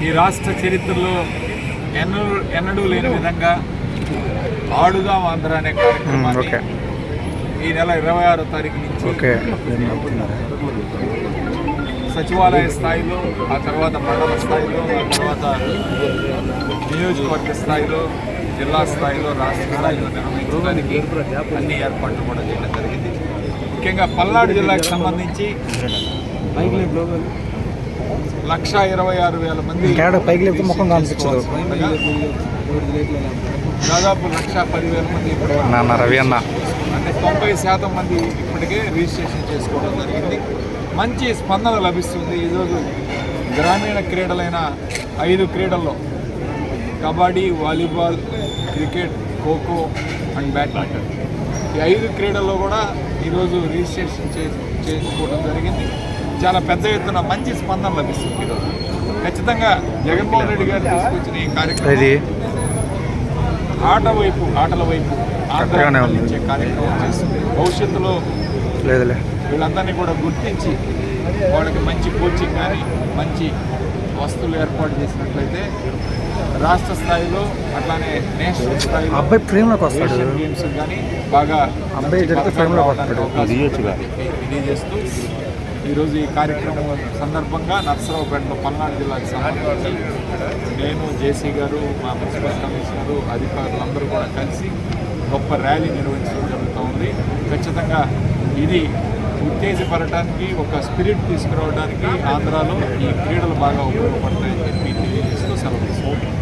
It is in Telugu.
ఈ రాష్ట్ర చరిత్రలో ఎన్నడూ లేని విధంగా ఆడుదాం ఆంధ్ర అనే కార్యక్రమాన్ని ఈ నెల 26వ తారీఖు నుంచి సచివాలయ స్థాయిలో, ఆ తర్వాత మండల స్థాయిలో, ఆ తర్వాత నియోజకవర్గ స్థాయిలో, జిల్లా స్థాయిలో, రాష్ట్ర స్థాయిలో నిర్వహించడానికి అన్ని ఏర్పాట్లు కూడా చేయడం జరిగింది. ముఖ్యంగా పల్నాడు జిల్లాకు సంబంధించి 1,26,6,000 మంది, దాదాపు 1,10,000 మంది అంటే 90% మంది ఇప్పటికే రిజిస్ట్రేషన్ చేసుకోవడం జరిగింది. మంచి స్పందన లభిస్తుంది. ఈరోజు గ్రామీణ క్రీడలైన 5 క్రీడల్లో kabaddi, volleyball, cricket, kho kho and badminton, ఈ 5 క్రీడల్లో కూడా ఈరోజు రిజిస్ట్రేషన్ చేసుకోవడం జరిగింది. చాలా పెద్ద ఎత్తున మంచి స్పందన లభిస్తుంది. ఈరోజు ఖచ్చితంగా జగన్మోహన్ రెడ్డి గారు తీసుకొచ్చిన ఈ కార్యక్రమం ఆటల వైపు ఆంధ్రప్రదేశ్ కార్యక్రమం చేస్తుంది. భవిష్యత్తులో వీళ్ళందరినీ కూడా గుర్తించి వాళ్ళకి మంచి కోచింగ్ కానీ మంచి వస్తువులు ఏర్పాటు చేసినట్లయితే రాష్ట్ర స్థాయిలో అట్లానే నేషనల్ స్థాయిలో ఏషియన్ గేమ్స్ కానీ బాగా తెలియజేస్తూ ఈరోజు ఈ కార్యక్రమం సందర్భంగా నర్సరావుపేటలో పల్నాడు జిల్లాకు సంబంధించి నేను, జేసీ గారు, మా మున్సిపల్ కమిషనరు, అధికారులందరూ కూడా కలిసి గొప్ప ర్యాలీ నిర్వహించడం జరుగుతూ ఉంది. ఖచ్చితంగా ఇది ఉత్తేజపడటానికి, ఒక స్పిరిట్ తీసుకురావడానికి ఆంధ్రాలో ఈ క్రీడలు బాగా ఉపయోగపడతాయని చెప్పి తెలియజేస్తూ సెలవు తీసుకుంటాం.